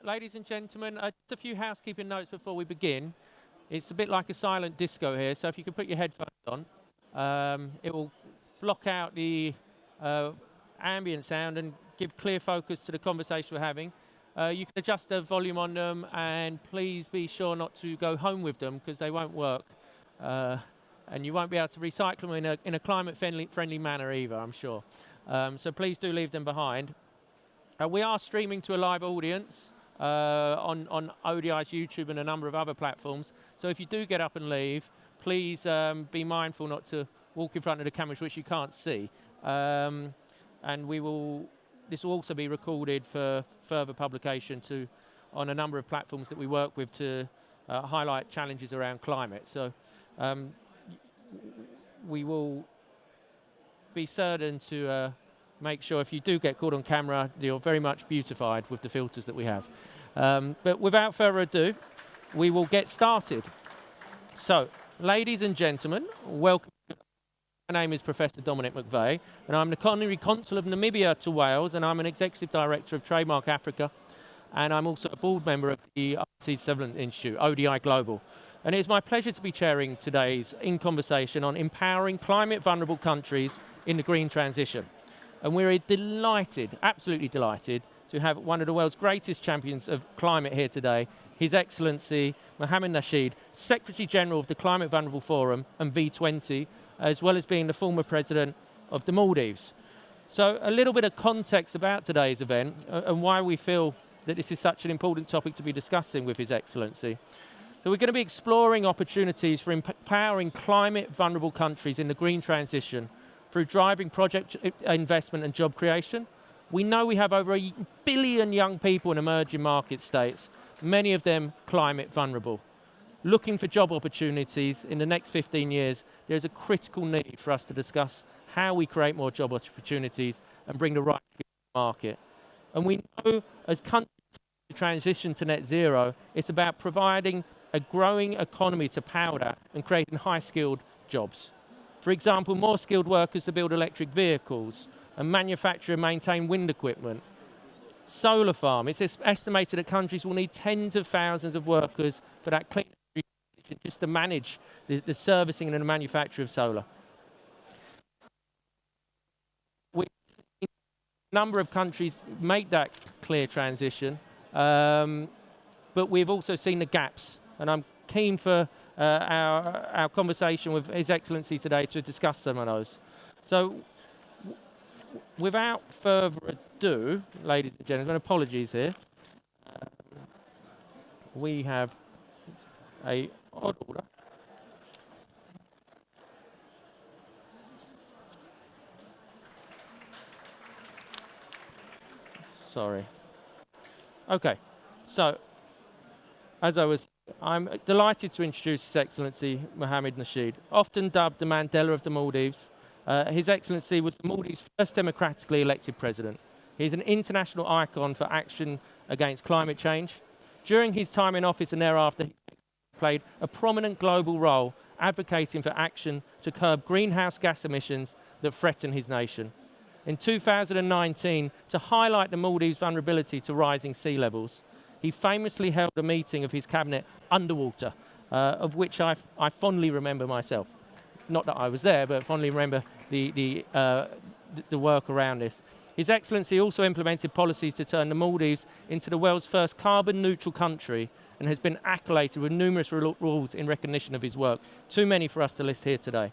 Ladies and gentlemen, just a few housekeeping notes before we begin. It's a bit like a silent disco here, so if you could put your headphones on, it will block out the ambient sound and give clear focus to the conversation we're having. You can adjust the volume on them, and please be sure not to go home with them because they won't work. And you won't be able to recycle them in a climate-friendly manner either, I'm sure. So please do leave them behind. We are streaming to a live audience on ODI's YouTube and a number of other platforms. So if you do get up and leave, please be mindful not to walk in front of the cameras which you can't see. And this will also be recorded for further publication on a number of platforms that we work with to highlight challenges around climate. So we will be certain to make sure if you do get caught on camera, you're very much beautified with the filters that we have. But without further ado, we will get started. So, ladies and gentlemen, welcome. My name is Professor Dominic McVey, and I'm the Honorary Consul of Namibia to Wales, and I'm an Executive Director of Trademark Africa, and I'm also a board member of the Overseas Settlement Institute, ODI Global. And it's my pleasure to be chairing today's In Conversation on empowering climate vulnerable countries in the green transition. And we're delighted, absolutely delighted, to have one of the world's greatest champions of climate here today, His Excellency Mohamed Nasheed, Secretary General of the Climate Vulnerable Forum V20, as well as being the former president of the Maldives. So a little bit of context about today's event and why we feel that this is such an important topic to be discussing with His Excellency. So we're going to be exploring opportunities for empowering climate vulnerable countries in the green transition through driving project investment and job creation. We know we have over 1 billion young people in emerging market states, many of them climate vulnerable. Looking for job opportunities in the next 15 years, there's a critical need for us to discuss how we create more job opportunities and bring the right people to the market. And we know as countries transition to net zero, it's about providing a growing economy to power that and creating high-skilled jobs. For example, more skilled workers to build electric vehicles and manufacture and maintain wind equipment. Solar farm, it's estimated that countries will need tens of thousands of workers for that clean energy just to manage the servicing and the manufacture of solar. A number of countries make that clear transition, but we've also seen the gaps, and I'm keen for our conversation with His Excellency today to discuss some of those. So, without further ado, ladies and gentlemen, apologies here. We have a odd order. Sorry. Okay, so as I'm delighted to introduce His Excellency Mohamed Nasheed, often dubbed the Mandela of the Maldives. His Excellency was the Maldives' first democratically elected president. He's an international icon for action against climate change. During his time in office and thereafter, he played a prominent global role advocating for action to curb greenhouse gas emissions that threaten his nation. In 2019, to highlight the Maldives' vulnerability to rising sea levels, he famously held a meeting of his cabinet underwater, of which I fondly remember myself. Not that I was there, but fondly remember the work around this. His Excellency also implemented policies to turn the Maldives into the world's first carbon-neutral country and has been accoladed with numerous rules in recognition of his work, too many for us to list here today.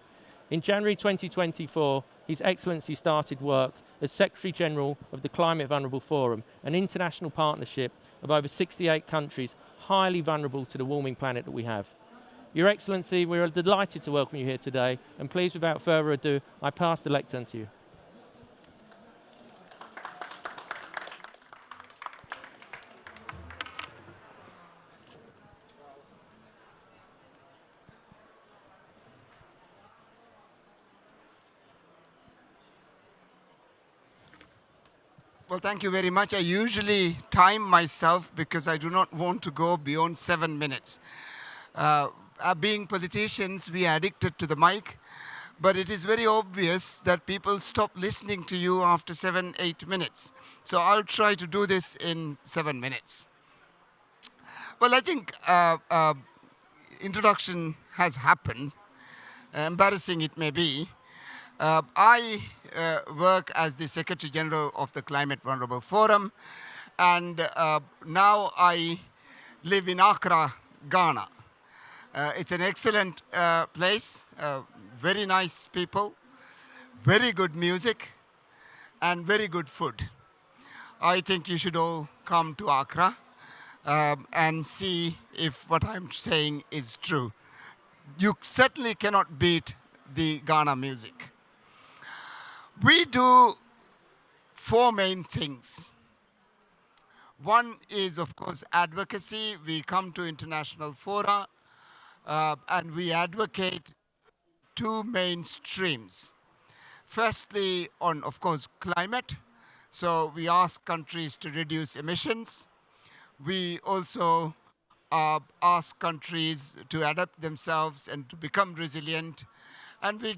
In January 2024, His Excellency started work as Secretary General of the Climate Vulnerable Forum, an international partnership of over 68 countries highly vulnerable to the warming planet that we have. Your Excellency, we are delighted to welcome you here today, and please, without further ado, I pass the lectern to you. Well, thank you very much. I usually time myself because I do not want to go beyond 7 minutes. Being politicians, we are addicted to the mic, but it is very obvious that people stop listening to you after 7, 8 minutes. So I'll try to do this in 7 minutes. Well, I think introduction has happened, embarrassing it may be. I work as the Secretary General of the Climate Vulnerable Forum, and now I live in Accra, Ghana. It's an excellent place, very nice people, very good music, and very good food. I think you should all come to Accra and see if what I'm saying is true. You certainly cannot beat the Ghana music. We do four main things. One is, of course, advocacy. We come to international fora and we advocate two main streams. Firstly, on, of course, climate. So we ask countries to reduce emissions. We also ask countries to adapt themselves and to become resilient. And we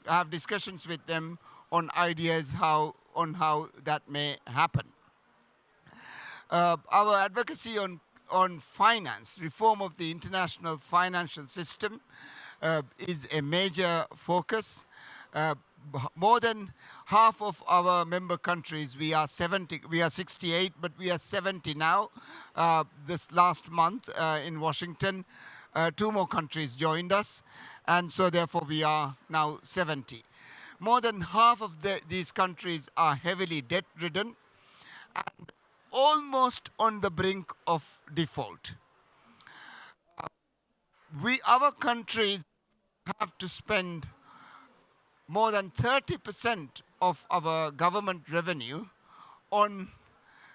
have discussions with them on ideas on how that may happen. Our advocacy on finance, reform of the international financial system, is a major focus. More than half of our member countries, we are 68, but we are 70 now. This last month in Washington, 2 more countries joined us, and so therefore we are now 70. More than half of these countries are heavily debt-ridden and almost on the brink of default. Our countries have to spend more than 30% of our government revenue on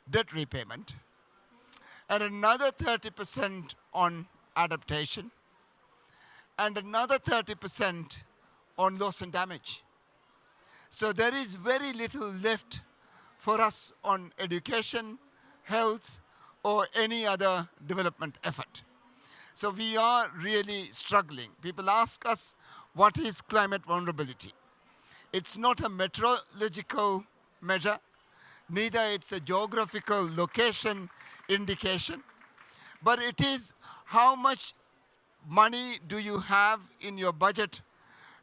debt repayment and another 30% on adaptation and another 30% on loss and damage. So there is very little left for us on education, health, or any other development effort. So we are really struggling. People ask us, what is climate vulnerability? It's not a meteorological measure, neither it's a geographical location indication, but it is how much money do you have in your budget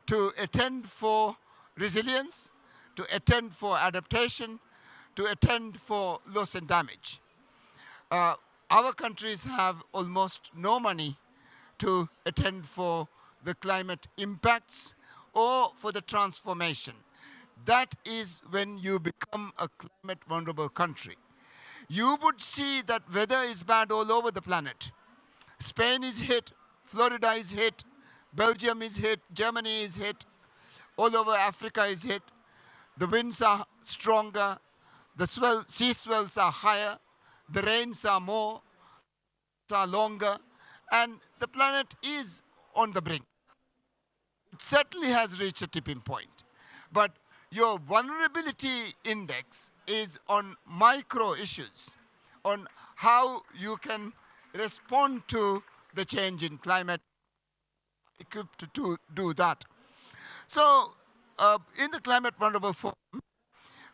to attend for resilience, to attend for adaptation, to attend for loss and damage. Our countries have almost no money to attend for the climate impacts or for the transformation. That is when you become a climate vulnerable country. You would see that weather is bad all over the planet. Spain is hit, Florida is hit, Belgium is hit, Germany is hit, all over Africa is hit. The winds are stronger, the sea swells are higher, the rains are more, are longer, and the planet is on the brink. It certainly has reached a tipping point. But your vulnerability index is on micro issues, on how you can respond to the change in climate, equipped to do that. So in the Climate Vulnerable Forum,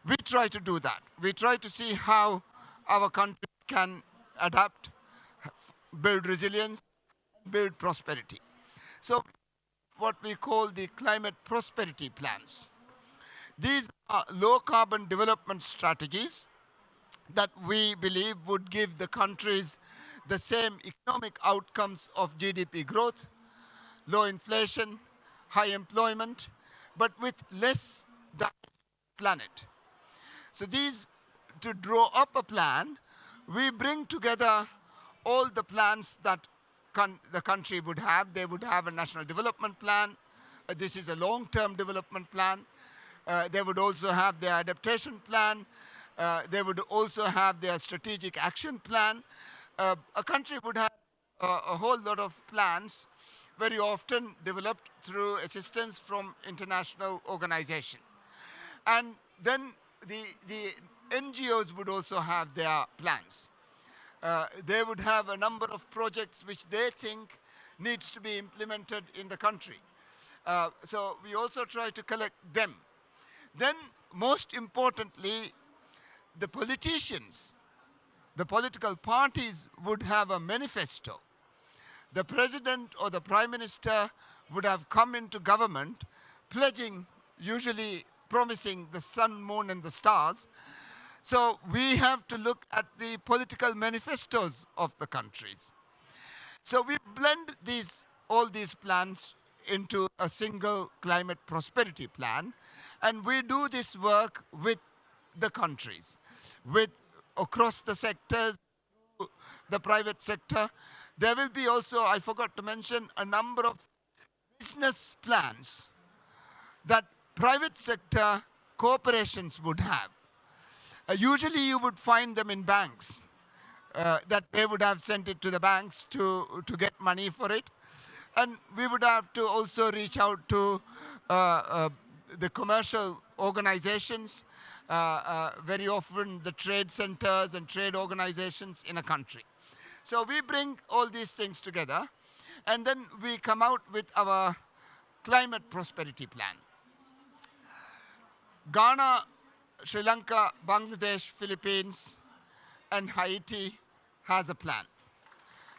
we try to do that. We try to see how our country can adapt, build resilience, build prosperity. So what we call the climate prosperity plans. These are low carbon development strategies that we believe would give the countries the same economic outcomes of GDP growth, low inflation, high employment, but with less damage to the planet. So to draw up a plan, we bring together all the plans that the country would have. They would have a national development plan. This is a long-term development plan. They would also have their adaptation plan. They would also have their strategic action plan. A country would have a whole lot of plans, very often developed through assistance from international organization. And then the NGOs would also have their plans. They would have a number of projects which they think needs to be implemented in the country. So we also try to collect them. Then, most importantly, the politicians the political parties would have a manifesto. The president or the prime minister would have come into government pledging, usually promising the sun, moon, and the stars. So we have to look at the political manifestos of the countries. So we blend all these plans into a single climate prosperity plan, and we do this work with the countries, with across the sectors, the private sector. There will be also, I forgot to mention, a number of business plans that private sector corporations would have. Usually you would find them in banks, that they would have sent it to the banks to get money for it. And we would have to also reach out to the commercial organizations, very often the trade centers and trade organizations in a country. So we bring all these things together, and then we come out with our climate prosperity plan. Ghana, Sri Lanka, Bangladesh, Philippines, and Haiti has a plan.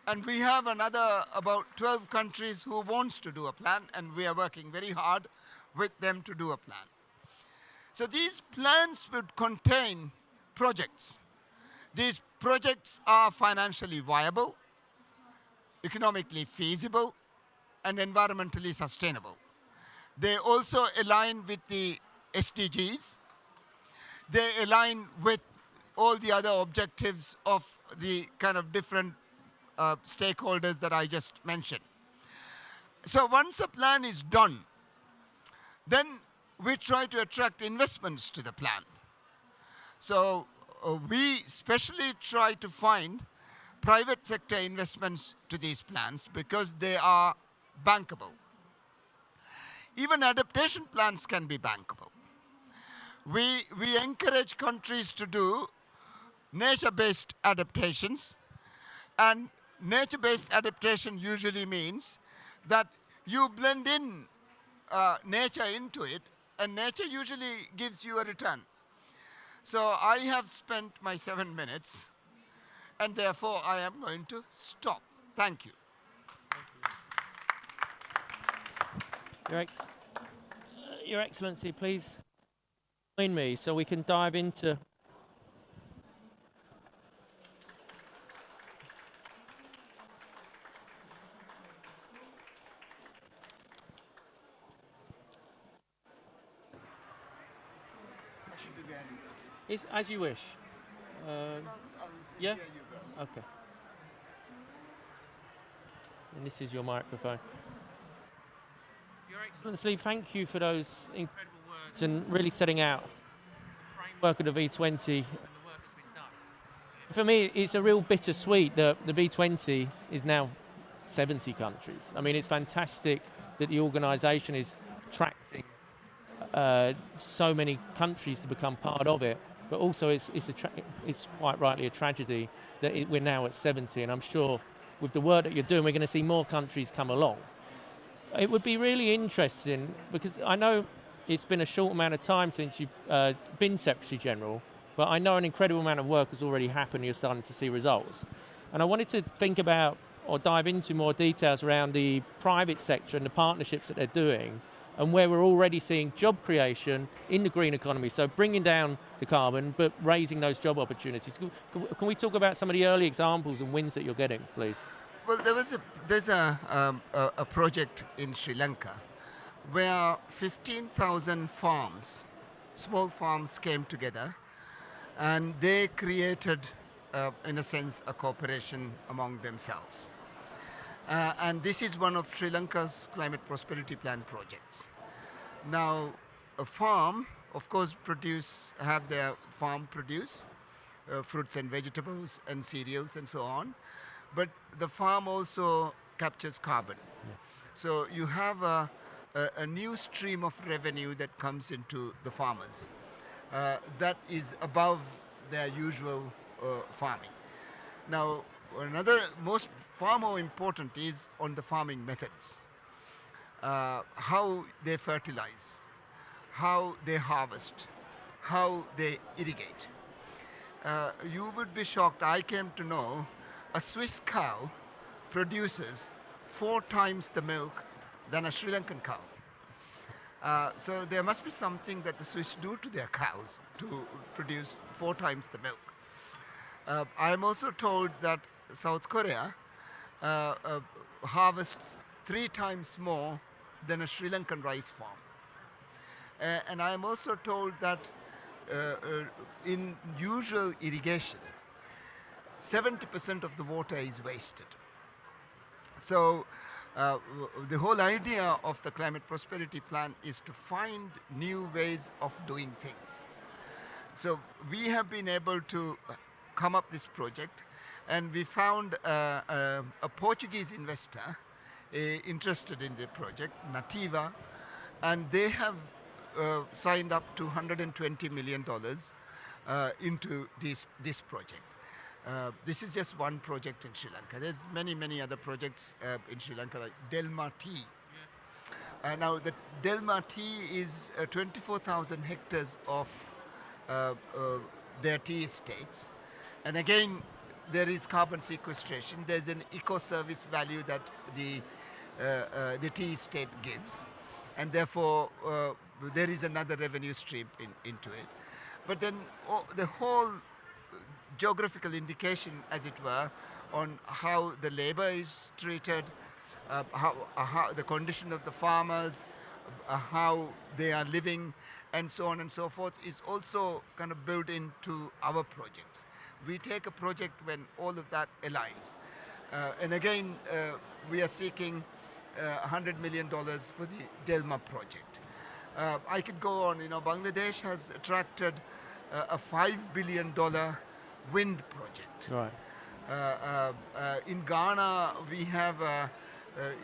And we have another about 12 countries who wants to do a plan, and we are working very hard with them to do a plan. So these plans would contain projects. These projects are financially viable, economically feasible, and environmentally sustainable. They also align with the SDGs. They align with all the other objectives of the kind of different stakeholders that I just mentioned. So once a plan is done, then we try to attract investments to the plan. So we especially try to find private sector investments to these plans because they are bankable. Even adaptation plans can be bankable. We encourage countries to do nature-based adaptations, and nature-based adaptation usually means that you blend in nature into it, and nature usually gives you a return. So I have spent my 7 minutes, and therefore I am going to stop. Thank you. Your Excellency, please join me so we can dive into It's as you wish. Yeah? Okay. And this is your microphone. Your Excellency, thank you for those incredible words and really setting out the framework of the V20 and the work that's been done. For me, it's a real bittersweet that the V20 is now 70 countries. I mean, it's fantastic that the organisation is attracting so many countries to become part of it. But also, it's quite rightly a tragedy that we're now at 70, and I'm sure with the work that you're doing, we're going to see more countries come along. It would be really interesting, because I know it's been a short amount of time since you've been Secretary General, but I know an incredible amount of work has already happened, you're starting to see results. And I wanted to think about, or dive into more details around the private sector and the partnerships that they're doing, and where we're already seeing job creation in the green economy, so bringing down the carbon, but raising those job opportunities. Can we talk about some of the early examples and wins that you're getting, please? Well, there's a project in Sri Lanka where 15,000 farms, small farms, came together, and they created, in a sense, a cooperation among themselves. And this is one of Sri Lanka's Climate Prosperity Plan projects. Now, a farm, of course, have their farm produce fruits and vegetables and cereals and so on, but the farm also captures carbon. Yeah. So you have a new stream of revenue that comes into the farmers that is above their usual farming. Now, another far more important is on the farming methods. How they fertilize, how they harvest, how they irrigate. You would be shocked. I came to know a Swiss cow produces 4 times the milk than a Sri Lankan cow. So there must be something that the Swiss do to their cows to produce 4 times the milk. I am also told that South Korea harvests 3 times more than a Sri Lankan rice farm. And I am also told that in usual irrigation, 70% of the water is wasted. So the whole idea of the Climate Prosperity Plan is to find new ways of doing things. So we have been able to come up this project, and we found a Portuguese investor interested in the project, Nativa, and they have signed up to $120 million into this project. This is just one project in Sri Lanka. There's many other projects in Sri Lanka, like Delma Tea. Now, the Delma Tea is 24,000 hectares of their tea estates. And again, there is carbon sequestration. There's an eco-service value that the tea estate gives. And therefore, there is another revenue stream into it. But then the whole geographical indication, as it were, on how the labor is treated, how the condition of the farmers, how they are living, and so on and so forth, is also kind of built into our projects. We take a project when all of that aligns. And again, we are seeking $100 million for the Delma project. I could go on. Bangladesh has attracted a $5 billion wind project. Right. In Ghana, we have an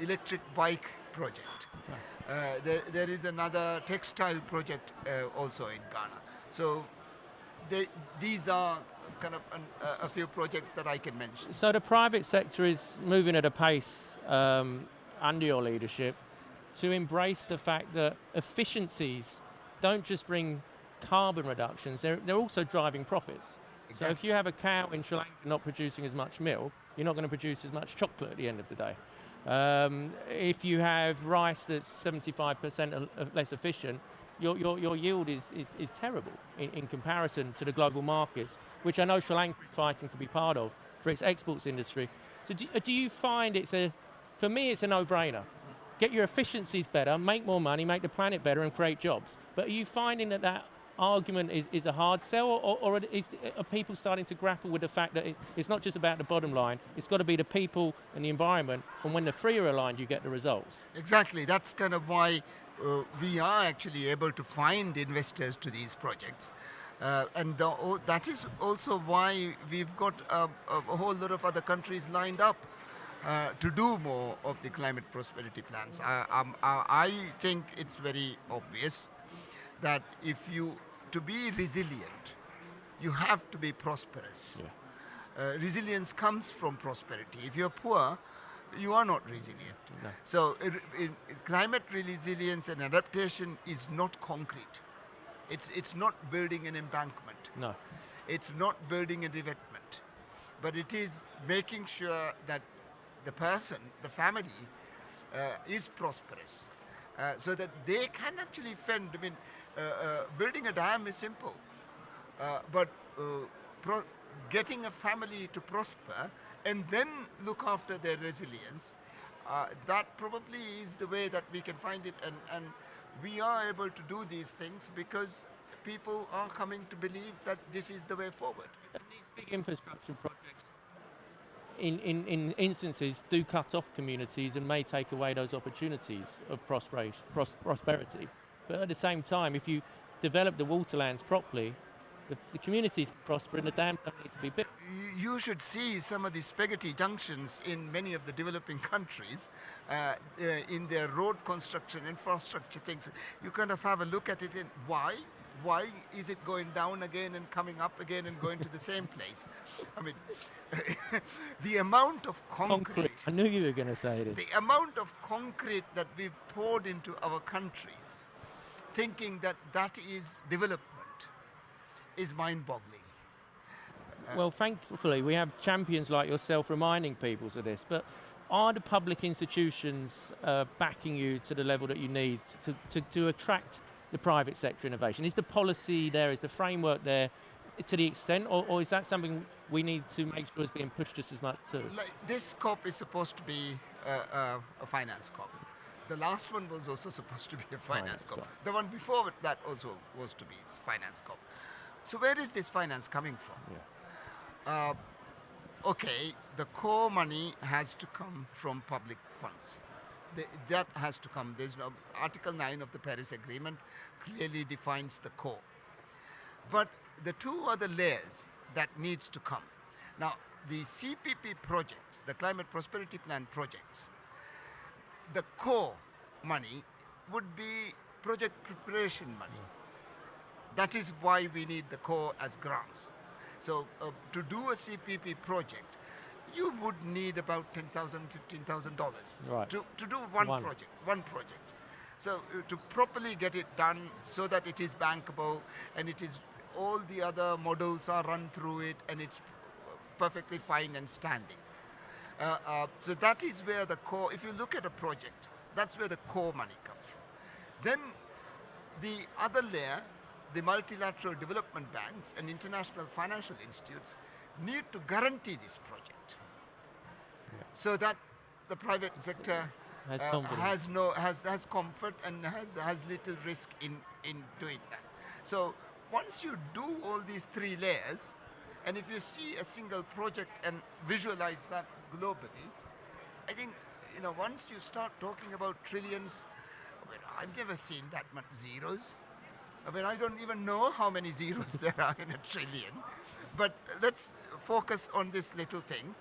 electric bike project. Right. There is another textile project also in Ghana. So these are kind of a few projects that I can mention. So the private sector is moving at a pace under your leadership to embrace the fact that efficiencies don't just bring carbon reductions, they're also driving profits. Exactly. So if you have a cow in Sri Lanka not producing as much milk, you're not going to produce as much chocolate at the end of the day. If you have rice that's 75% less efficient, your yield is terrible in comparison to the global markets, which I know Sri Lanka is fighting to be part of for its exports industry. So do you find for me, it's a no-brainer. Get your efficiencies better, make more money, make the planet better, and create jobs. But are you finding that argument is a hard sell, or are people starting to grapple with the fact that it's not just about the bottom line, it's got to be the people and the environment, and when the three are aligned, you get the results? Exactly. That's kind of why we are actually able to find investors to these projects. And that is also why we've got a whole lot of other countries lined up to do more of the climate prosperity plans. I think it's very obvious that to be resilient, you have to be prosperous. Yeah. Resilience comes from prosperity. If you're poor, you are not resilient. No. So climate resilience and adaptation is not concrete. It's not building an embankment. No. It's not building a revetment. But it is making sure that the person, the family, is prosperous, so that they can actually fend. I mean, building a dam is simple, but getting a family to prosper and then look after their resilience, that probably is the way that we can find it. And we are able to do these things because people are coming to believe that this is the way forward. And these big infrastructure projects, in instances, do cut off communities and may take away those opportunities of prosperity. But at the same time, if you develop the waterlands properly, the communities prosper and the dams don't need to be built. You should see some of the spaghetti junctions in many of the developing countries in their road construction, infrastructure things. You kind of have a look at it and why? Why is it going down again and coming up again and going to the same place? I mean, the amount of concrete. I knew you were going to say this. The amount of concrete that we've poured into our countries, thinking that is development, is mind-boggling. Well, thankfully, we have champions like yourself reminding people of this, but are the public institutions backing you to the level that you need to attract the private sector innovation? Is the policy there, is the framework there to the extent, or is that something we need to make sure is being pushed just as much too? Like this COP is supposed to be a finance COP. The last one was also supposed to be a finance COP. The one before that also was to be finance COP. So where is this finance coming from? Yeah. Okay, the core money has to come from public funds. That has to come. There's no, Article 9 of the Paris Agreement clearly defines the core. But the two other layers that needs to come. Now, the CPP projects, the Climate Prosperity Plan projects, the core money would be project preparation money. That is why we need the core as grants. So to do a CPP project, you would need about $10,000, $15,000 Right. to do one project. So to properly get it done so that it is bankable and it is all the other models are run through it and it's perfectly fine and standing. So that is where the core, if you look at a project, that's where the core money comes from. Then the other layer, the multilateral development banks and international financial institutes need to guarantee this project so that the private sector Has confidence. has comfort and has little risk in doing that. So once you do all these three layers, and if you see a single project and visualize that globally, I think once you start talking about trillions, I've never seen that much zeros. I don't even know how many zeros there are in a trillion. But let's focus on this little thing.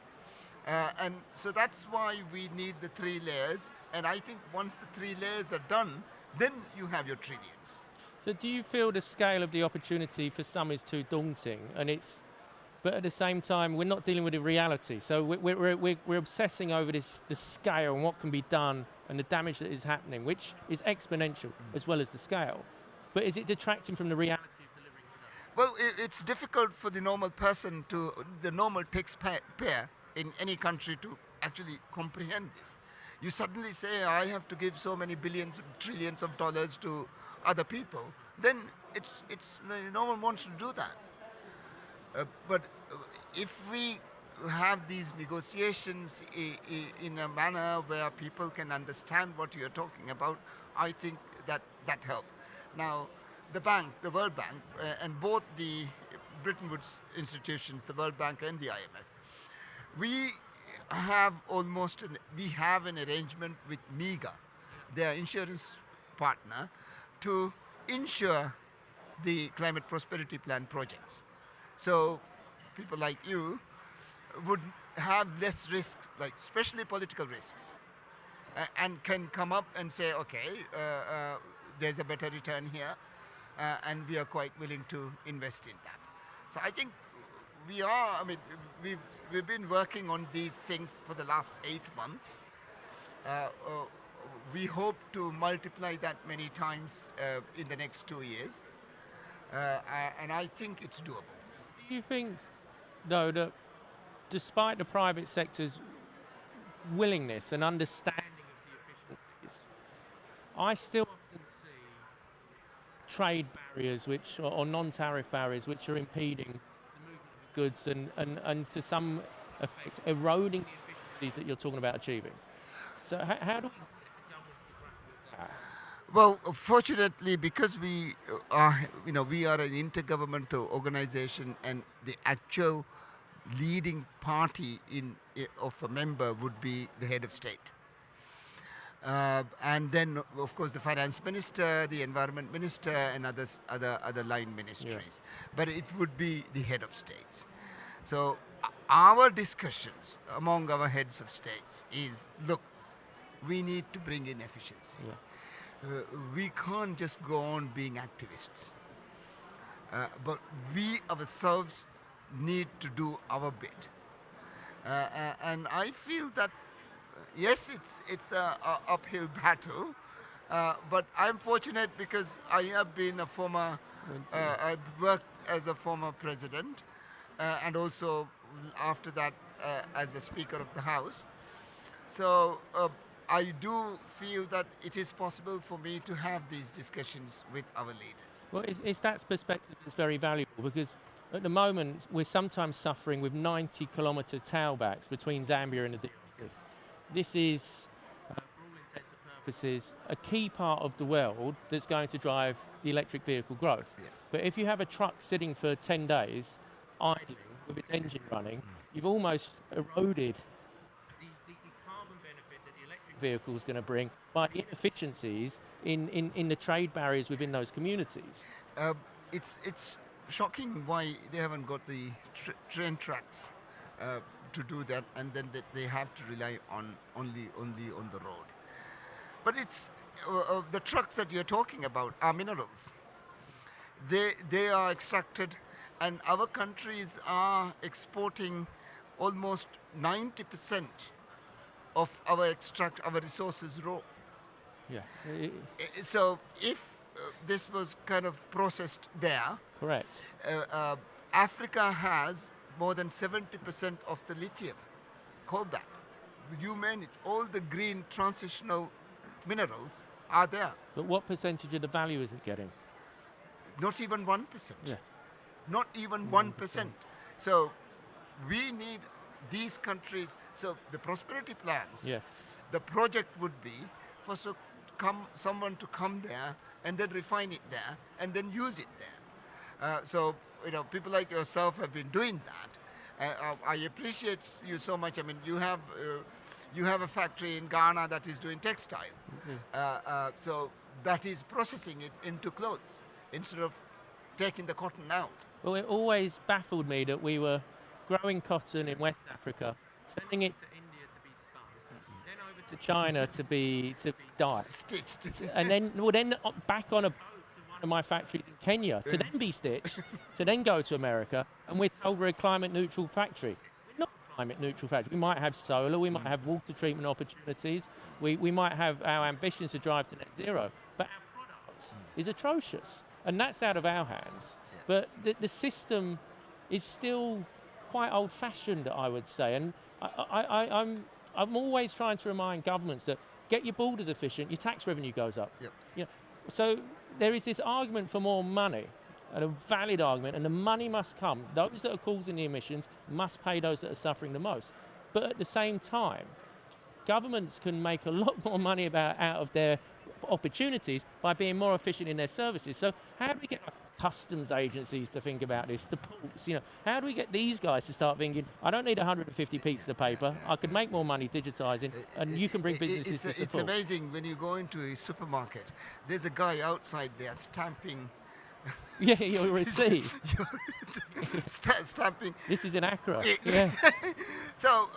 And so that's why we need the three layers. And I think once the three layers are done, then you have your trillions. So do you feel the scale of the opportunity for some is too daunting, but at the same time we're not dealing with the reality? So we're obsessing over the scale and what can be done and the damage that is happening, which is exponential as well as the scale. But is it detracting from the reality of delivering today? Well, it's difficult for the normal person the normal taxpayer in any country to actually comprehend this. You suddenly say, I have to give so many billions, trillions of dollars to other people, then no one wants to do that. But if we have these negotiations in a manner where people can understand what you're talking about, I think that helps. Now, the World Bank, and both the Bretton Woods institutions, the World Bank and the IMF, we have an arrangement with MEGA, their insurance partner, to insure the Climate Prosperity Plan projects. So people like you would have less risks, like especially political risks, and can come up and say, okay, there's a better return here, and we are quite willing to invest in that. So I think we've been working on these things for the last 8 months. We hope to multiply that many times in the next 2 years, and I think it's doable. Do you think, though, that despite the private sector's willingness and understanding of the efficiencies, I still often see trade barriers or non-tariff barriers which are impeding the movement of goods and to some effect eroding the efficiencies that you're talking about achieving. So how do we Well, fortunately, because we are an intergovernmental organization, and the actual leading party of a member would be the head of state. And then, of course, the finance minister, the environment minister, and other line ministries. Yeah. But it would be the head of states. So our discussions among our heads of states is, look, we need to bring in efficiency. Yeah. We can't just go on being activists. But we ourselves need to do our bit. And I feel that, yes, it's a uphill battle, but I'm fortunate because I have been I've worked as a former president, and also after that as the Speaker of the House. So I do feel that it is possible for me to have these discussions with our leaders. Well, it's that perspective that's very valuable because at the moment we're sometimes suffering with 90-kilometre tailbacks between Zambia and the DRC. Yes. This is, for all intents and purposes, a key part of the world that's going to drive the electric vehicle growth. Yes. But if you have a truck sitting for 10 days, idling, with its engine running, you've almost eroded the carbon benefit that the electric vehicle is going to bring by the inefficiencies in the trade barriers within those communities. It's shocking why they haven't got the train tracks to do that, and then they have to rely on only on the road. But it's the trucks that you're talking about are minerals. They are extracted, and our countries are exporting almost 90% of our resources raw. Yeah. So if this was kind of processed there, Correct. Africa has more than 70% of the lithium, cobalt, you name it, all the green transitional minerals are there. But what percentage of the value is it getting? Not even 1%. Yeah. Not even 1%. So we need these countries. So the prosperity plans, Yes. the project would be for someone to come there and then refine it there and then use it there. So people like yourself have been doing that. I appreciate you so much. I mean, you have a factory in Ghana that is doing textile. So that is processing it into clothes instead of taking the cotton out. Well, it always baffled me that we were growing cotton in West Africa, sending it to India to be spun, then over to China to be dyed, Stitched. and then back on a boat to one of my factories in Kenya to then be stitched, to then go to America, and we're told we're a climate neutral factory. We're not a climate neutral factory. We might have solar, we might have water treatment opportunities, we might have our ambitions to drive to net zero, but our product is atrocious, and that's out of our hands. But the system is still quite old-fashioned, I would say, and I'm always trying to remind governments that get your borders efficient, your tax revenue goes up. Yep. So there is this argument for more money, and a valid argument, and the money must come. Those that are causing the emissions must pay those that are suffering the most. But at the same time, governments can make a lot more money out of their opportunities by being more efficient in their services. So how do we get customs agencies to think about this, the ports, how do we get these guys to start thinking, I don't need 150 pieces of paper, I could make more money digitising, and you can bring businesses to support. It's amazing when you go into a supermarket, there's a guy outside there stamping. Yeah, your receipt. Stamping. This is in Accra. Yeah. So,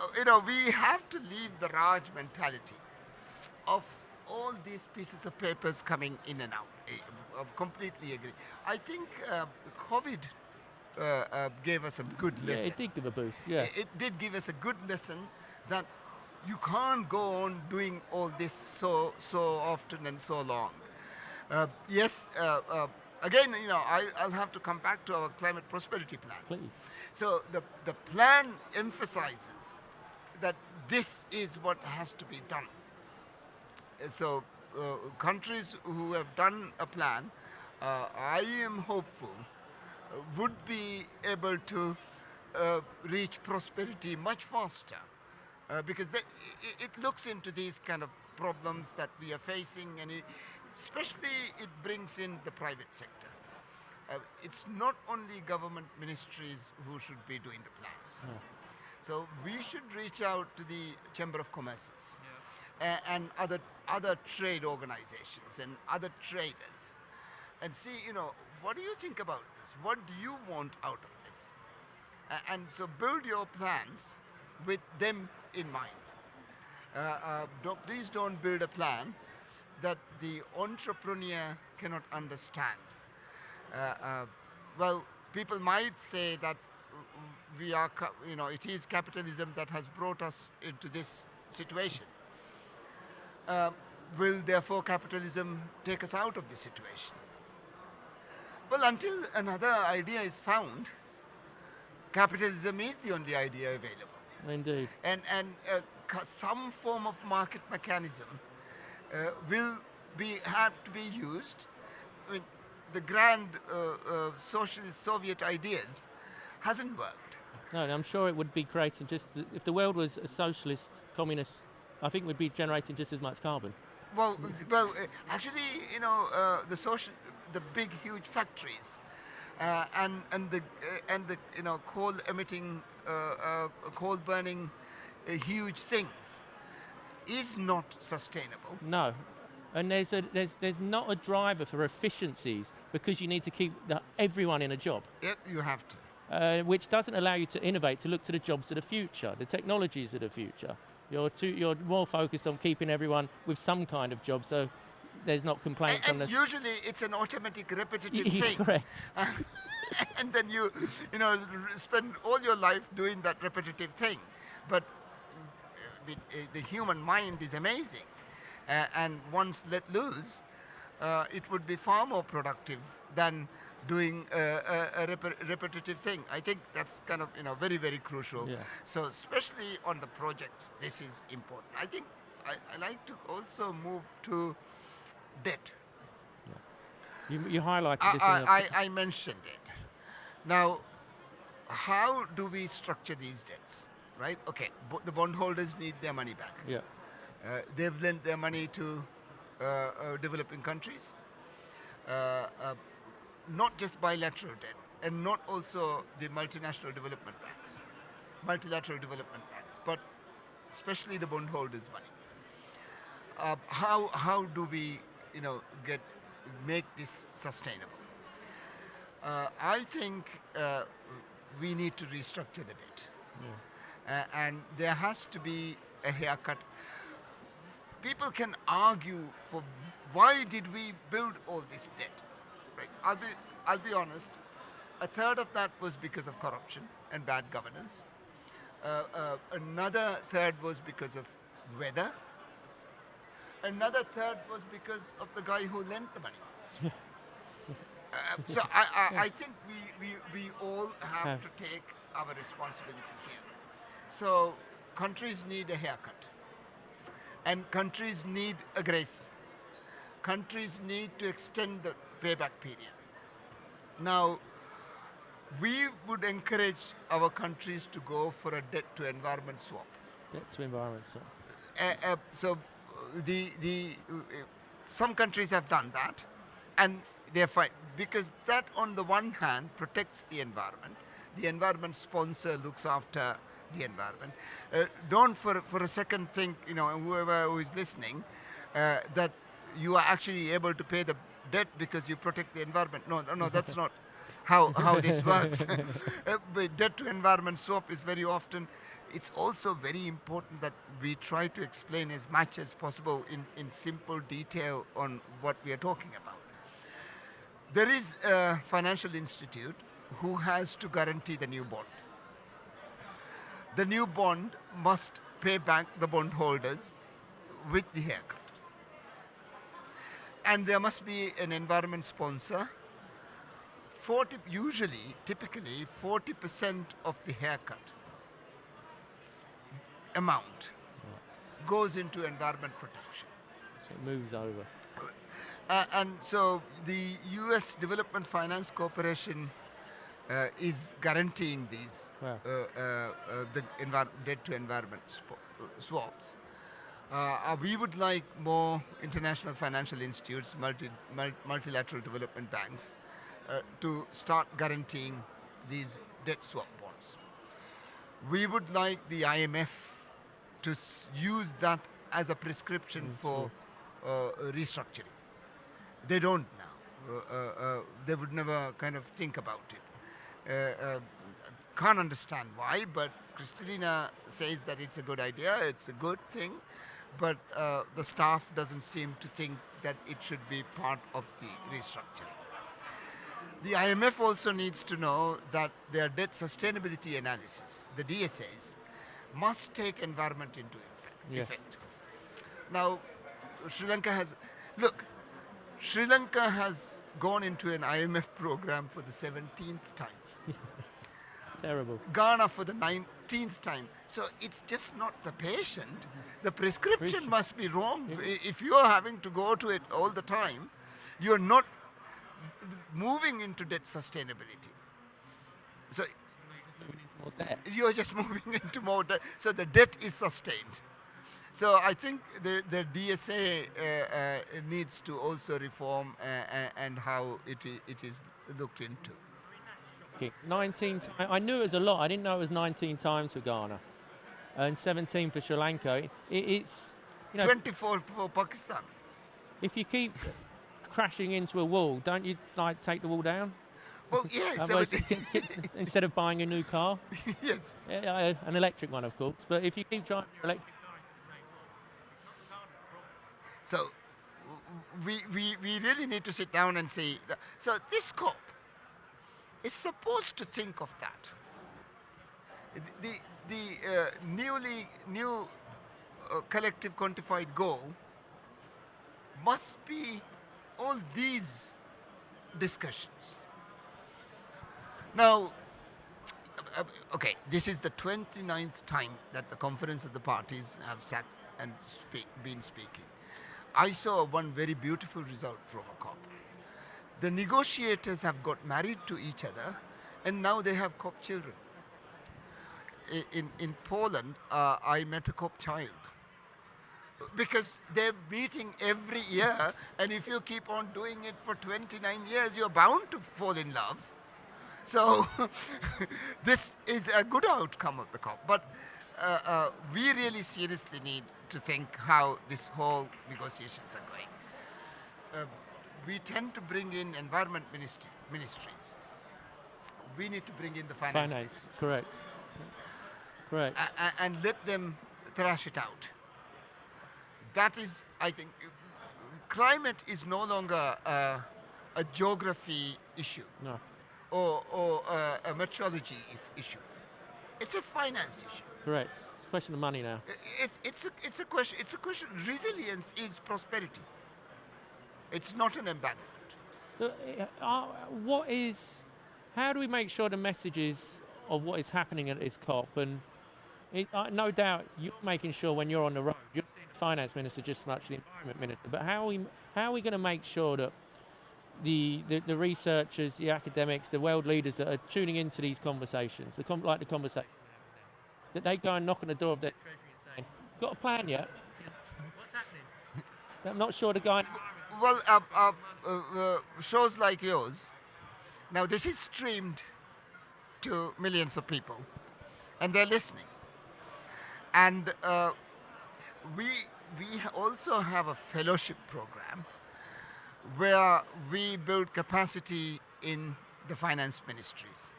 we have to leave the Raj mentality of all these pieces of papers coming in and out. I completely agree. I think COVID gave us a good lesson. Yeah, it did give a boost, yeah. It did give us a good lesson that you can't go on doing all this so often and so long. Yes, again, I'll have to come back to our climate prosperity plan. Please. So the plan emphasizes that this is what has to be done. So countries who have done a plan, I am hopeful, would be able to reach prosperity much faster because it looks into these kind of problems that we are facing, and especially it brings in the private sector. It's not only government ministries who should be doing the plans. So we should reach out to the Chamber of Commerces and other trade organizations and other traders and see, what do you think about this? What do you want out of this? And so build your plans with them in mind. Please don't build a plan that the entrepreneur cannot understand. Well, people might say that we are, it is capitalism that has brought us into this situation. Will therefore capitalism take us out of this situation? Well, until another idea is found, capitalism is the only idea available. Indeed. And some form of market mechanism will have to be used. I mean, the grand socialist Soviet ideas hasn't worked. No, and I'm sure it would be creating if the world was a socialist, communist, I think we'd be generating just as much carbon. Well, actually, the big, huge factories and the coal emitting, coal burning, huge things is not sustainable. No, and there's not a driver for efficiencies because you need to keep everyone in a job. Yep, you have to. Which doesn't allow you to innovate, to look to the jobs of the future, the technologies of the future. You're more focused on keeping everyone with some kind of job, so there's not complaints on and usually it's an automatic, repetitive thing. Correct. And then you spend all your life doing that repetitive thing. But the human mind is amazing, and once let loose, it would be far more productive than doing a repetitive thing. I think that's kind of very, very crucial. Yeah. So especially on the projects, this is important. I think I like to also move to debt. Yeah. You highlighted this. I mentioned it. Now, how do we structure these debts? Right? Okay, the bondholders need their money back. Yeah. They've lent their money to developing countries. Not just bilateral debt, and not also the multinational development banks, multilateral development banks, but especially the bondholders' money. How do we, make this sustainable? I think we need to restructure the debt, and there has to be a haircut. People can argue for why did we build all this debt. Right. I'll be honest. A third of that was because of corruption and bad governance. Another third was because of weather. Another third was because of the guy who lent the money. So I think we all have to take our responsibility here. So countries need a haircut, and countries need a grace. Countries need to extend the payback period. Now, we would encourage our countries to go for a debt to environment swap. Debt to environment swap. So, some countries have done that, and they're fine because that, on the one hand, protects the environment. The environment sponsor looks after the environment. Don't for a second think, whoever who is listening, that you are actually able to pay the debt because you protect the environment. No, that's not how this works. But debt to environment swap is very often. It's also very important that we try to explain as much as possible in simple detail on what we are talking about. There is a financial institute who has to guarantee the new bond. The new bond must pay back the bondholders with the haircut. And there must be an environment sponsor. Typically 40% of the haircut amount goes into environment protection. So it moves over. And so the U.S. Development Finance Corporation is guaranteeing these the debt to environment swaps. We would like more international financial institutes, multilateral development banks, to start guaranteeing these debt swap bonds. We would like the IMF to use that as a prescription for restructuring. They don't now. They would never kind of think about it. Can't understand why, but Kristalina says that it's a good idea, it's a good thing, but the staff doesn't seem to think that it should be part of the restructuring. The IMF also needs to know that their debt sustainability analysis, the DSAs, must take environment into effect. Now, Sri Lanka has gone into an IMF program for the 17th time. Terrible. Ghana for the 19th time. So it's just not the patient. The prescription must be wrong. If you're having to go to it all the time, you're not moving into debt sustainability. So More debt. you're just moving into more debt. So the debt is sustained. So I think the DSA needs to also reform and how it is looked into. 19 times. I knew it was a lot. I didn't know it was 19 times for Ghana, and 17 for Sri Lanka. It's 24 for Pakistan. if you keep crashing into a wall, don't you like take the wall down? Well, yes. Otherwise, instead of buying a new car, Yes. An electric one, of course. But if you keep driving your electric car into the same wall, it's not the car that's the problem. So we really need to sit down and say, so this COP is supposed to think of that. The new collective quantified goal must be all these discussions. Now, okay, this is the 29th time that the Conference of the Parties have sat and been speaking. I saw one very beautiful result from a COP. The negotiators have got married to each other, and now they have COP children. In Poland, I met a COP child. Because they're meeting every year, and if you keep on doing it for 29 years, you're bound to fall in love. So this is a good outcome of the COP. But we really seriously need to think how this whole negotiations are going. We tend to bring in environment ministries. We need to bring in the finance. Correct. Correct. And let them thrash it out. That is, I think, climate is no longer a geography issue. No. Or a metrology issue. It's a finance issue. Correct. It's a question of money now. It's a question. It's a question. Resilience is prosperity. It's not an embankment. So, how do we make sure the messages of what is happening at this COP, and no doubt you're making sure when you're on the road, you're seeing the finance minister just as much as the environment minister, but how are we going to make sure that the researchers, the academics, the world leaders that are tuning into these conversations, the conversation, that they go and knock on the door of their treasury and say, "Got a plan yet? What's happening?" I'm not sure the guy. Well, shows like yours. Now this is streamed to millions of people, and they're listening. And we also have a fellowship program where we build capacity in the finance ministries.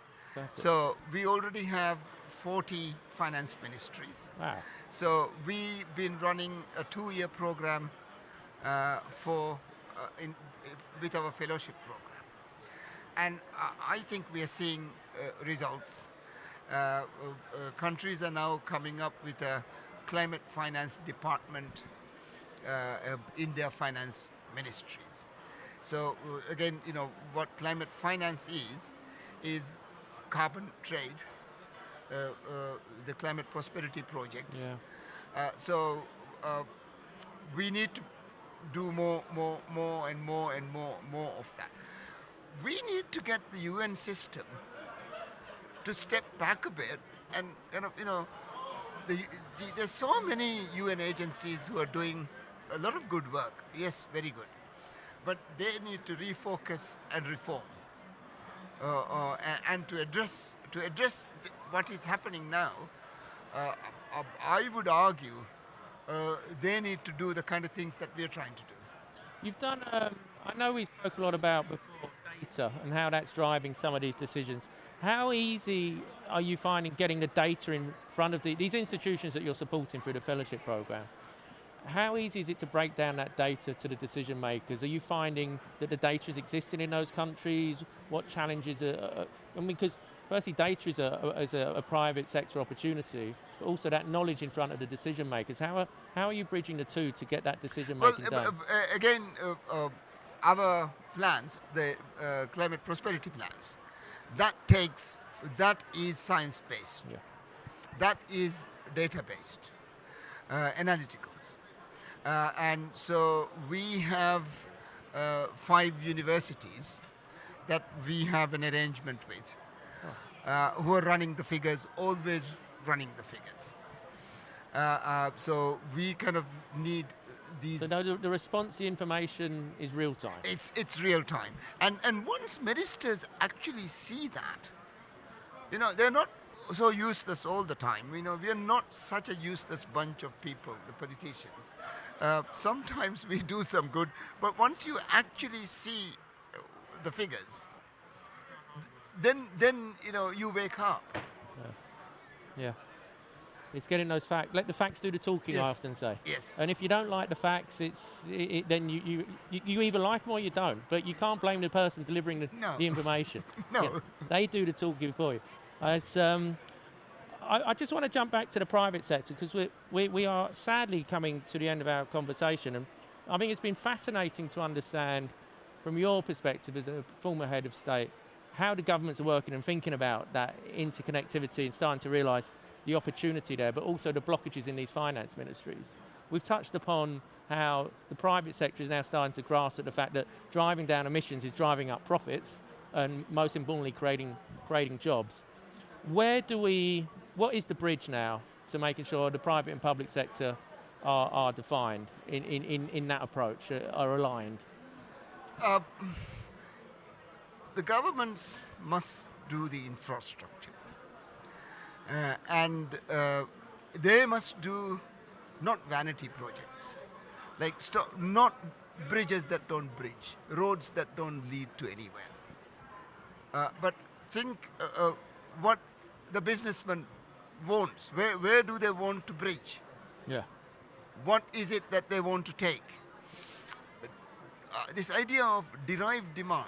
So we already have 40 finance ministries. Wow. So we've been running a 2-year program with our fellowship program. And I think we are seeing results. Countries are now coming up with a climate finance department in their finance ministries. So again, what climate finance is carbon trade, the climate prosperity projects. Yeah. So we need to do more of that. We need to get the UN system to step back a bit and there's so many UN agencies who are doing a lot of good work. Yes, very good. But they need to refocus and reform, and to address what is happening now. I would argue they need to do the kind of things that we are trying to do. You've done. I know we spoke a lot about before data and how that's driving some of these decisions. How easy are you finding getting the data in front of these institutions that you're supporting through the fellowship program? How easy is it to break down that data to the decision makers? Are you finding that the data is existing in those countries? What challenges are because firstly, data is a private sector opportunity, but also that knowledge in front of the decision makers. How are you bridging the two to get that decision making done? Again, our plans, the climate prosperity plans, that takes that is science-based. Yeah. That is data-based, analyticals. And so we have 5 universities that we have an arrangement with, who are running the figures, always running the figures. So we kind of need these. So no, the response to information is real time. It's real time, and once ministers actually see that, they're not so useless all the time. We are not such a useless bunch of people, the politicians. Sometimes we do some good, but once you actually see the figures, then you wake up. Yeah. It's getting those facts. Let the facts do the talking, Yes. I often say. Yes. And if you don't like the facts, then you either like them or you don't. But you can't blame the person delivering No. the information. No. Yeah, they do the talking for you. I just want to jump back to the private sector because we are sadly coming to the end of our conversation. And I think it's been fascinating to understand from your perspective as a former head of state how the governments are working and thinking about that interconnectivity and starting to realise the opportunity there, but also the blockages in these finance ministries. We've touched upon how the private sector is now starting to grasp at the fact that driving down emissions is driving up profits and most importantly creating jobs. What is the bridge now to making sure the private and public sector are defined in that approach, are aligned? The governments must do the infrastructure. And they must do not vanity projects, like not bridges that don't bridge, roads that don't lead to anywhere. But think what the businessman wants. Where do they want to bridge? Yeah. What is it that they want to take? This idea of derived demand.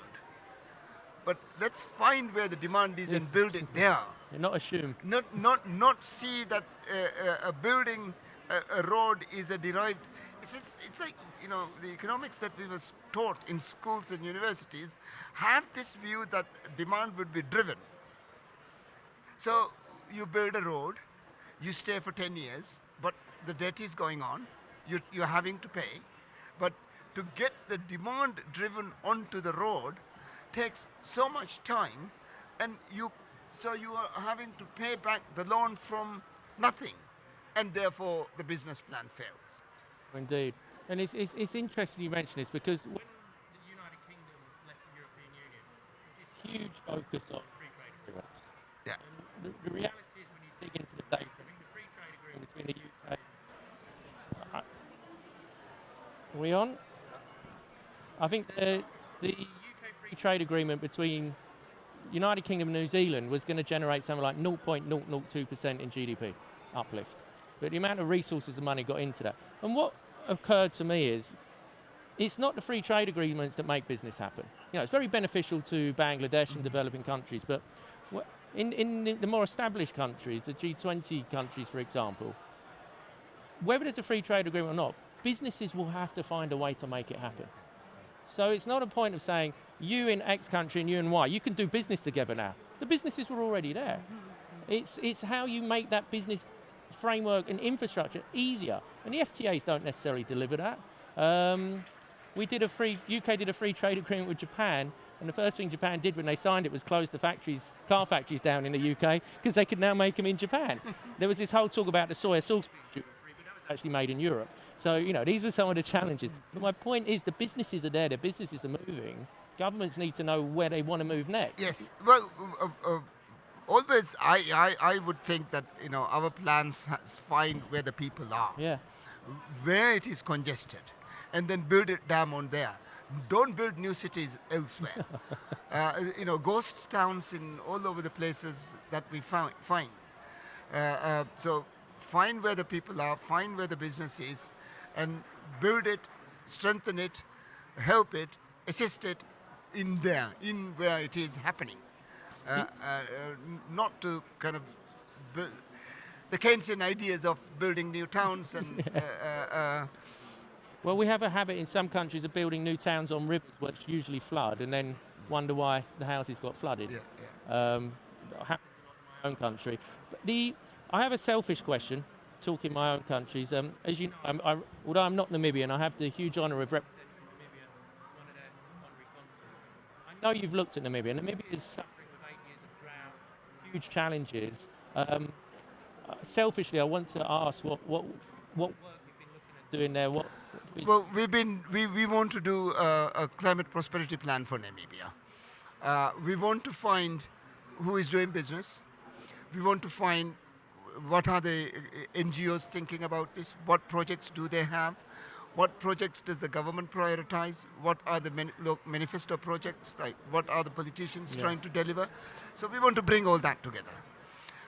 But let's find where the demand is and build it there. Not assume. Not see that a building, a road is a derived. It's like the economics that we was taught in schools and universities have this view that demand would be driven. So you build a road, you stay for 10 years, but the debt is going on. You're having to pay, but to get the demand driven onto the road takes so much time, and so you are having to pay back the loan from nothing, and therefore the business plan fails. Indeed. And it's interesting you mention this because when the United Kingdom left the European Union, there's this huge focus on free trade agreements. Yeah. And the reality is when you dig into the data, I mean the free trade agreement between the UK... Are we on? I think the UK free trade agreement between United Kingdom and New Zealand was going to generate something like 0.002% in GDP uplift. But the amount of resources and money got into that. And what occurred to me is, it's not the free trade agreements that make business happen. It's very beneficial to Bangladesh and developing countries, but in the more established countries, the G20 countries, for example, whether there's a free trade agreement or not, businesses will have to find a way to make it happen. So it's not a point of saying, you in X country and you in Y, you can do business together now. The businesses were already there. It's how you make that business framework and infrastructure easier. And the FTAs don't necessarily deliver that. UK did a free trade agreement with Japan, and the first thing Japan did when they signed it was close the car factories down in the UK, because they could now make them in Japan. There was this whole talk about the soya sauce being duty-free, but that was actually made in Europe. So, these were some of the challenges. But my point is the businesses are there, the businesses are moving. Governments need to know where they want to move next. Yes, well, always I would think that, our plans find where the people are. Yeah. Where it is congested, and then build it dam on there. Don't build new cities elsewhere. Ghost towns in all over the places that we find. So find where the people are, find where the business is, and build it, strengthen it, help it, assist it in there, in where it is happening. Not to kind of build the Keynesian ideas of building new towns and well, we have a habit in some countries of building new towns on rivers which usually flood and then wonder why the houses got flooded. Yeah. Happens own country. But I have a selfish question, talking my own countries. As you know, although I'm not Namibian, I have the huge honour of representing Namibia as one of their honorary consuls. I know you've looked at Namibia. Namibia is suffering with 8 years of drought, huge challenges. Selfishly, I want to ask what work you've been looking at doing there. Well, we want to do a climate prosperity plan for Namibia. We want to find who is doing business. We want to find what are the NGOs thinking about this, what projects do they have, what projects does the government prioritize, what are the manifesto projects, like what are the politicians trying to deliver. So we want to bring all that together.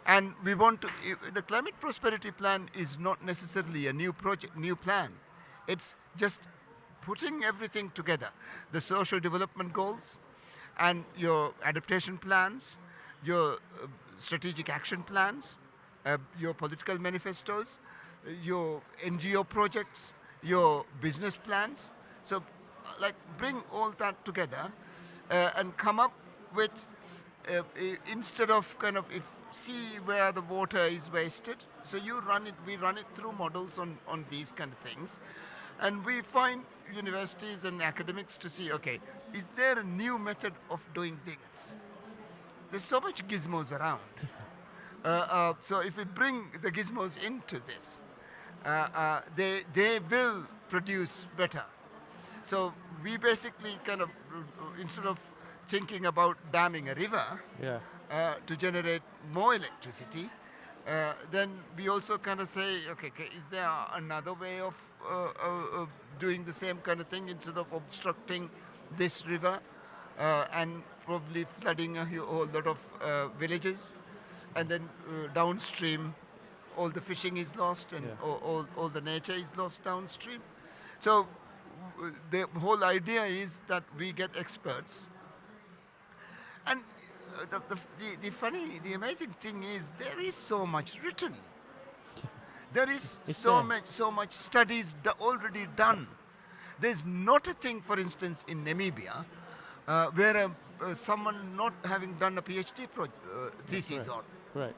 And we want to, the climate prosperity plan is not necessarily a new project, new plan. It's just putting everything together. The social development goals and your adaptation plans, your strategic action plans, your political manifestos, your NGO projects, your business plans. So like bring all that together and come up with, instead of kind of see where the water is wasted. So we run it through models on these kind of things. And we find universities and academics to see, okay, is there a new method of doing things? There's so much gizmos around. So if we bring the gizmos into this, they will produce better. So we basically kind of, instead of thinking about damming a river to generate more electricity, then we also kind of say, okay, is there another way of doing the same kind of thing instead of obstructing this river and probably flooding a whole lot of villages, and then downstream all the fishing is lost and all the nature is lost downstream. So the whole idea is that we get experts. And the amazing thing is there is so much written. There is so much studies already done. There's not a thing, for instance, in Namibia, where someone not having done a PhD thesis on. Correct.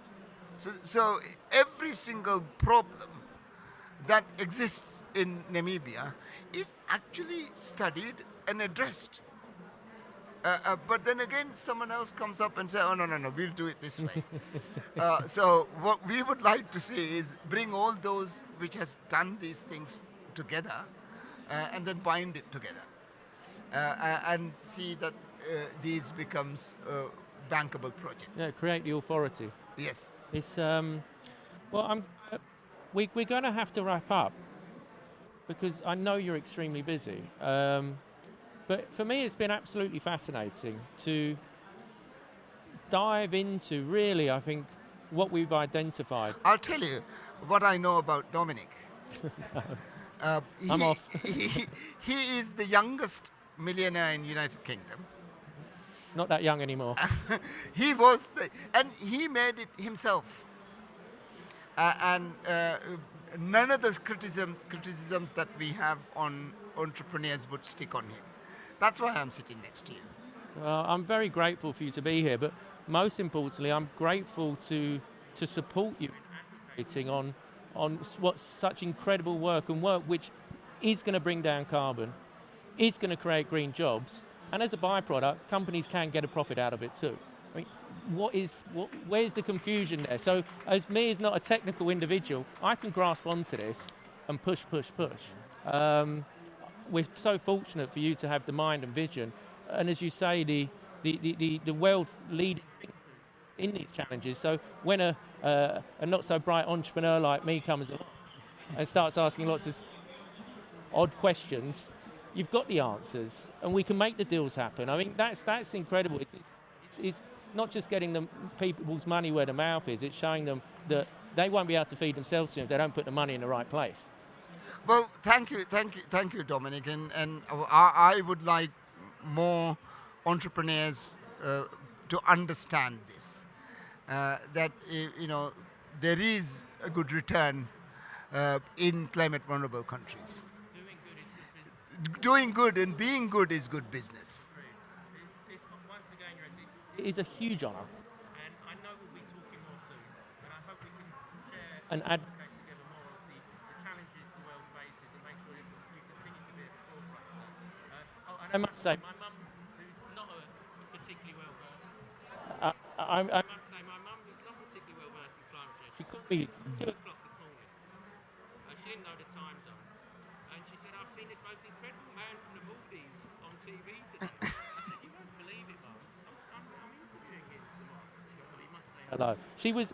So every single problem that exists in Namibia is actually studied and addressed. But then again, someone else comes up and says, oh, no, we'll do it this way. So what we would like to see is bring all those which has done these things together and then bind it together and see that these becomes bankable projects. Yeah, create the authority. Yes. It's, well, we're going to have to wrap up because I know you're extremely busy. But for me, it's been absolutely fascinating to dive into, really, I think, what we've identified. I'll tell you what I know about Dominic. I'm off. He is the youngest millionaire in United Kingdom. Not that young anymore. He was, and he made it himself. And none of the criticisms that we have on entrepreneurs would stick on him. That's why I'm sitting next to you. Well, I'm very grateful for you to be here, but most importantly, I'm grateful to support you in advocating on what's such incredible work which is going to bring down carbon, is going to create green jobs, and as a byproduct, companies can get a profit out of it too. I mean, where's the confusion there? So, as me as not a technical individual, I can grasp onto this and push. We're so fortunate for you to have the mind and vision, and as you say, the world leading in these challenges. So when a not so bright entrepreneur like me comes along and starts asking lots of odd questions, you've got the answers, and we can make the deals happen. I mean, that's incredible. It's not just getting people's money where the mouth is. It's showing them that they won't be able to feed themselves soon if they don't put the money in the right place. Well, thank you, Dominic, and I would like more entrepreneurs to understand this, that there is a good return in climate vulnerable countries. Doing good and being good is good business. Once again, it is a huge honour, and I know we'll be talking more and advocate together more of the challenges the world faces and make sure you continue to be at the forefront of that. And I must say, my mum, who's not particularly well versed, I must say, my mum was not particularly well versed in climate change. She called me 2 o'clock this morning. She didn't know the time zone. And she said, I've seen this most incredible man from the Maldives on TV today. I said, you won't believe it, Mum. I'm interviewing him tomorrow. She goes, oh, you must say hello. She was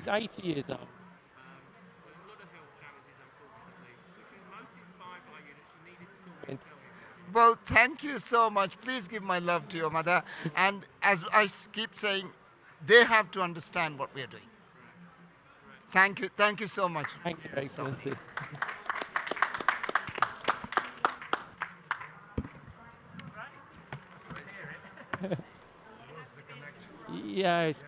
80 years old. With a lot of health challenges, unfortunately. But she was most inspired by you that she needed to call me and tell you. Well, thank you so much. Please give my love to your mother. And as I keep saying, they have to understand what we are doing. Thank you. Thank you so much. Thank you, Excellency. Yes.